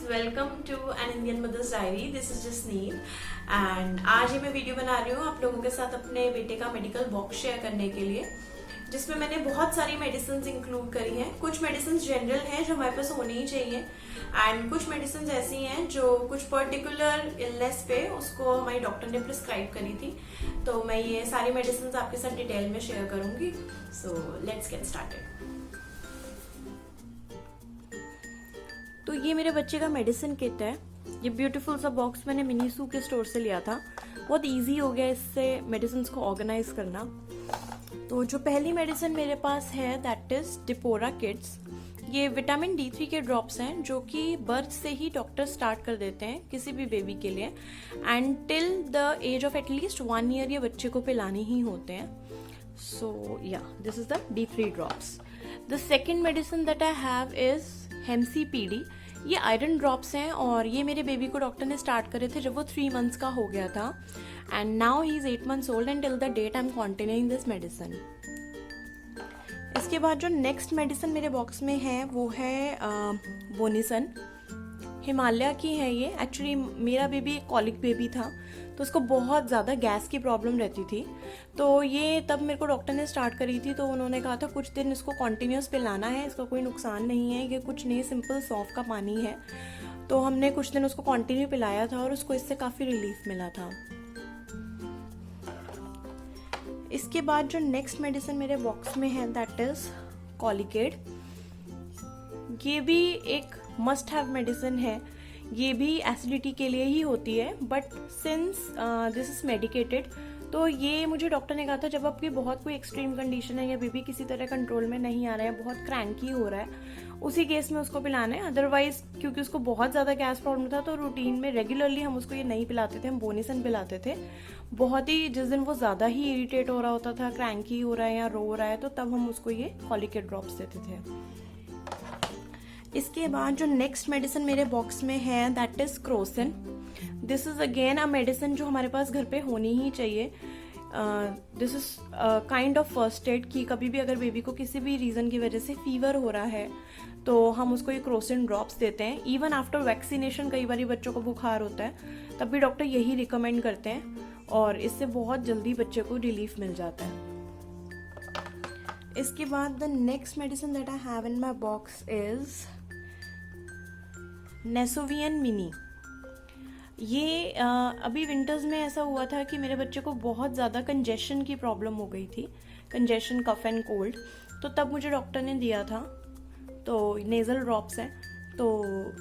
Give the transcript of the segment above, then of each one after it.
Welcome to an Indian mothers diary. This is Jasneet and आज ही मैं वीडियो बना रही हूँ आप लोगों के साथ अपने बेटे का मेडिकल बॉक्स शेयर करने के लिए, जिसमें मैंने बहुत सारी मेडिसिन इंक्लूड करी हैं। कुछ मेडिसिन जनरल हैं जो हमारे पास होनी ही चाहिए एंड कुछ मेडिसिन ऐसी हैं जो कुछ पर्टिकुलर इलनेस पे उसको हमारी डॉक्टर ने प्रिस्क्राइब करी थी। तो मैं ये सारी मेडिसिन आपके साथ डिटेल में शेयर करूंगी। So let's get started. तो ये मेरे बच्चे का मेडिसिन किट है। ये ब्यूटीफुल सा बॉक्स मैंने मिनीसू के स्टोर से लिया था। बहुत इजी हो गया इससे मेडिसिन को ऑर्गेनाइज करना। तो जो पहली मेडिसिन मेरे पास है दैट इज डिपोरा किड्स। ये विटामिन D3 के ड्रॉप्स हैं जो कि बर्थ से ही डॉक्टर स्टार्ट कर देते हैं किसी भी बेबी के लिए and till the age of at least 1 year ये बच्चे को पिलाने ही होते हैं। So yeah this is the D3 drops. The second medicine that I have is हेमसीपीडी। ये आयरन ड्रॉप्स हैं और ये मेरे बेबी को डॉक्टर ने स्टार्ट करे थे जब वो 3 मंथ्स का हो गया था and now he is 8 months old and till the date I am continuing this medicine. इसके बाद जो नेक्स्ट मेडिसिन मेरे बॉक्स में है वो है बोनिसन। हिमालय की है ये। एक्चुअली मेरा बेबी एक कॉलिक बेबी था तो उसको बहुत ज़्यादा गैस की प्रॉब्लम रहती थी। तो ये तब मेरे को डॉक्टर ने स्टार्ट करी थी तो उन्होंने कहा था कुछ दिन इसको कॉन्टिन्यूस पिलाना है, इसका कोई नुकसान नहीं है, ये कुछ नहीं सिंपल सौंफ का पानी है। तो हमने कुछ दिन उसको कंटिन्यू पिलाया था और उसको इससे काफ़ी रिलीफ मिला था। इसके बाद जो नेक्स्ट मेडिसिन मेरे बॉक्स में है दैट इज कॉलिकेट। ये भी एक मस्ट हैव मेडिसिन है। ये भी एसिडिटी के लिए ही होती है but since this is medicated तो ये मुझे डॉक्टर ने कहा था जब आपकी बहुत कोई एक्सट्रीम कंडीशन है या बेबी किसी तरह कंट्रोल में नहीं आ रहा है, बहुत क्रैंकी हो रहा है, उसी केस में उसको पिलाना है। अदरवाइज क्योंकि उसको बहुत ज़्यादा गैस प्रॉब्लम था तो रूटीन में रेगुलरली हम उसको ये नहीं पिलाते थे, हम बोनिसन पिलाते थे। बहुत ही जिस दिन वो ज़्यादा ही इरिटेट हो रहा होता था, क्रैंकी हो रहा है या रो रहा है, तो तब हम उसको ये कॉलिकेट ड्रॉप्स देते थे। इसके बाद जो नेक्स्ट मेडिसिन मेरे बॉक्स में है that is Crocin. This is again a medicine जो हमारे पास घर पे होनी ही चाहिए। This is kind of first aid की कभी भी अगर बेबी को किसी भी रीज़न की वजह से फीवर हो रहा है तो हम उसको ये क्रोसिन ड्रॉप्स देते हैं। इवन आफ्टर वैक्सीनेशन कई बार बच्चों को बुखार होता है तब भी डॉक्टर यही रिकमेंड करते हैं और इससे बहुत जल्दी बच्चे को रिलीफ मिल जाता है। इसके बाद the next medicine that I have in my box is Nasivion mini. ये अभी विंटर्स में ऐसा हुआ था कि मेरे बच्चे को बहुत ज़्यादा कंजेशन की प्रॉब्लम हो गई थी, कंजेशन कफ एंड कोल्ड। तो तब मुझे डॉक्टर ने दिया था। तो नेज़ल ड्रॉप्स हैं तो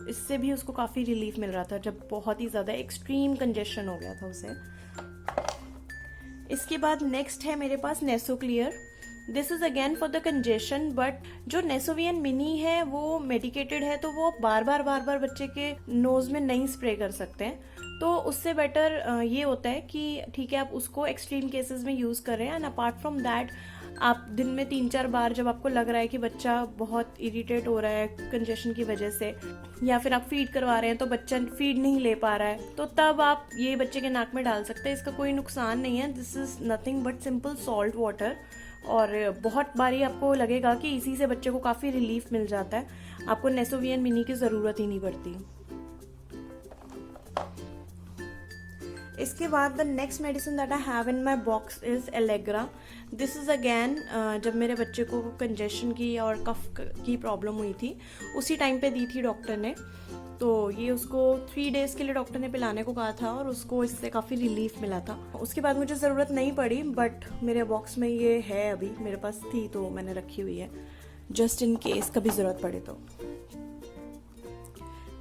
इससे भी उसको काफ़ी रिलीफ मिल रहा था जब बहुत ही ज़्यादा एक्सट्रीम कंजेशन हो गया था उसे। इसके बाद नेक्स्ट है मेरे पास Nasoclear. This is again for the congestion but जो नेसोवियन मिनी है वो मेडिकेटेड है तो वो बार बार बच्चे के नोज में नहीं स्प्रे कर सकते हैं। तो उससे बेटर ये होता है कि ठीक है आप उसको एक्सट्रीम केसेस में यूज कर रहे हैं एंड अपार्ट फ्रॉम दैट आप दिन में 3-4 बार जब आपको लग रहा है कि बच्चा बहुत इरिटेट हो रहा है कंजेशन की वजह से या फिर आप फीड करवा रहे हैं तो बच्चा फीड नहीं ले पा रहा है तो तब आप ये बच्चे के नाक में डाल सकते हैं। इसका कोई नुकसान नहीं है। This is nothing but simple salt water और बहुत बारी आपको लगेगा कि इसी से बच्चे को काफ़ी रिलीफ मिल जाता है। आपको नेसोवियन मिनी की ज़रूरत ही नहीं पड़ती। इसके बाद the next medicine that I have in my box is Allegra. This is again जब मेरे बच्चे को कंजेशन की और कफ की प्रॉब्लम हुई थी उसी टाइम पे दी थी डॉक्टर ने। तो ये उसको 3 डेज के लिए डॉक्टर ने पिलाने को कहा था और उसको इससे काफ़ी रिलीफ मिला था। उसके बाद मुझे ज़रूरत नहीं पड़ी बट मेरे बॉक्स में ये है, अभी मेरे पास थी तो मैंने रखी हुई है जस्ट इन केस कभी ज़रूरत पड़े तो।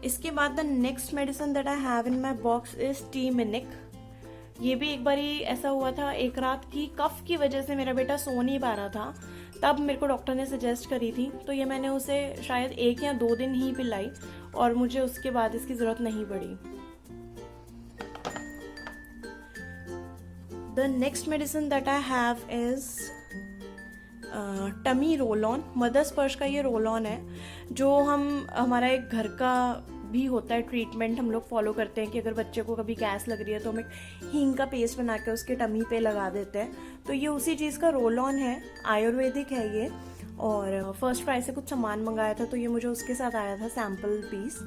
इसके बाद the next medicine that I have in my box is T Minic. ये भी एक बारी ऐसा हुआ था, एक रात की कफ की वजह से मेरा बेटा सो नहीं पा रहा था, तब मेरे को डॉक्टर ने सजेस्ट करी थी तो ये मैंने उसे शायद 1 या 2 दिन ही पिलाई और मुझे उसके बाद इसकी ज़रूरत नहीं पड़ी। The next medicine that I have is tummy roll on. Mother Sparsh का ये रोल ऑन है जो हमारा एक घर का भी होता है ट्रीटमेंट, हम लोग फॉलो करते हैं कि अगर बच्चे को कभी गैस लग रही है तो हम एक हींग का पेस्ट बना के उसके टमी पे लगा देते हैं। तो ये उसी चीज़ का रोल ऑन है, आयुर्वेदिक है ये और फर्स्ट क्राई से कुछ सामान मंगाया था, तो ये मुझे उसके साथ आया था सैम्पल पीस।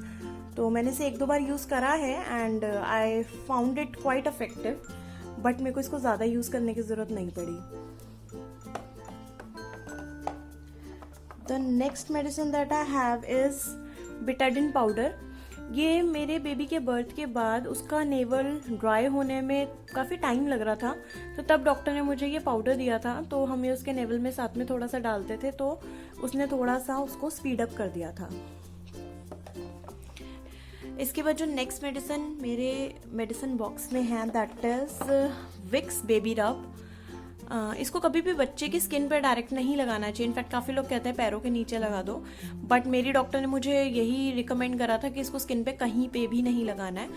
तो मैंने इसे 1-2 बार यूज़ करा है and I found it quite effective, but मेरे को इसको ज़्यादा यूज़ करने की ज़रूरत नहीं पड़ी। The next medicine that I have is Betadine powder. ये मेरे बेबी के बर्थ के बाद उसका नेवल ड्राई होने में काफ़ी टाइम लग रहा था, तो तब डॉक्टर ने मुझे ये पाउडर दिया था। तो हम ये उसके नेवल में साथ में थोड़ा सा डालते थे, तो उसने थोड़ा सा उसको स्पीड अप कर दिया था। इसके बाद जो नेक्स्ट मेडिसिन मेरे मेडिसिन बॉक्स में है दैट इज विक्स बेबी रब। इसको कभी भी बच्चे की स्किन पर डायरेक्ट नहीं लगाना चाहिए। इनफैक्ट काफ़ी लोग कहते हैं पैरों के नीचे लगा दो, बट मेरी डॉक्टर ने मुझे यही रिकमेंड करा था कि इसको स्किन पे कहीं पे भी नहीं लगाना है।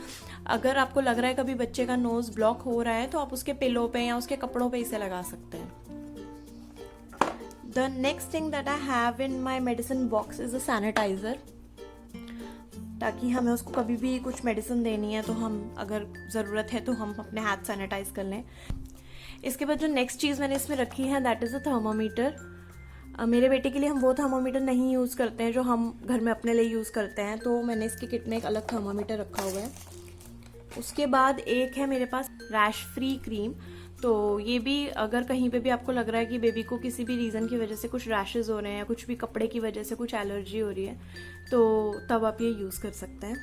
अगर आपको लग रहा है कभी बच्चे का नोज ब्लॉक हो रहा है, तो आप उसके पिलो पे या उसके कपड़ों पे इसे लगा सकते हैं। The next thing that I have in my medicine box is a sanitiser, ताकि हमें उसको कभी भी कुछ मेडिसिन देनी है तो हम, अगर ज़रूरत है तो हम अपने हाथ सैनिटाइज कर लें। इसके बाद जो नेक्स्ट चीज़ मैंने इसमें रखी है दैट इज़ अ थर्मामीटर। मेरे बेटे के लिए हम वो थर्मामीटर नहीं यूज़ करते हैं जो हम घर में अपने लिए यूज़ करते हैं, तो मैंने इसके किट में एक अलग थर्मामीटर रखा हुआ है। उसके बाद एक है मेरे पास रैश फ्री क्रीम। तो ये भी, अगर कहीं पे भी आपको लग रहा है कि बेबी को किसी भी रीज़न की वजह से कुछ रैशेज़ हो रहे हैं या कुछ भी कपड़े की वजह से कुछ एलर्जी हो रही है, तो तब आप ये यूज़ कर सकते हैं।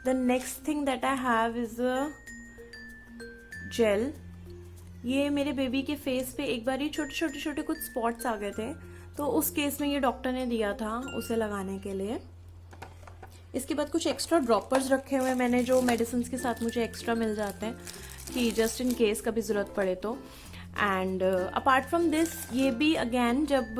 The next thing that I have is a gel. ये मेरे बेबी के फेस पे एक बार ही छोटे छोटे कुछ स्पॉट्स आ गए थे, तो उस केस में ये डॉक्टर ने दिया था उसे लगाने के लिए। इसके बाद कुछ एक्स्ट्रा ड्रॉपर्स रखे हुए हैं मैंने, जो मेडिसिन के साथ मुझे एक्स्ट्रा मिल जाते हैं कि जस्ट इन केस कभी ज़रूरत पड़े तो। एंड अपार्ट फ्रॉम दिस, ये भी अगेन जब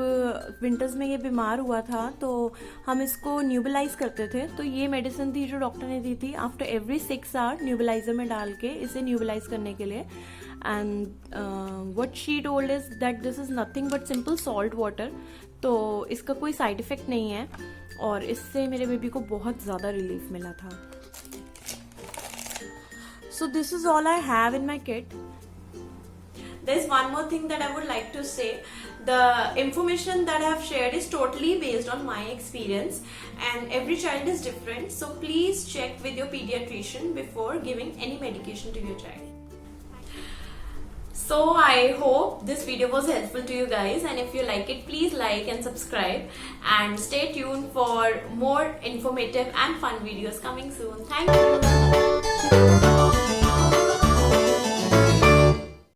विंटर्स में ये बीमार हुआ था तो हम इसको न्यूबलाइज करते थे, तो ये मेडिसिन थी जो डॉक्टर ने दी थी आफ्टर एवरी 6 आवर न्यूबलाइजर में डाल के इसे न्यूबलाइज करने के लिए। And what she told is that this is nothing but simple salt water, तो इसका कोई साइड इफ़ेक्ट नहीं है और इससे मेरे बेबी को बहुत ज़्यादा रिलीफ मिला था। So this is all I have in my kit. There's one more thing that I would like to say. The information that I have shared is totally based on my experience and every child is different. So please check with your pediatrician before giving any medication to your child. So I hope this video was helpful to you guys, and if you like it, please like and subscribe and stay tuned for more informative and fun videos coming soon. Thank you.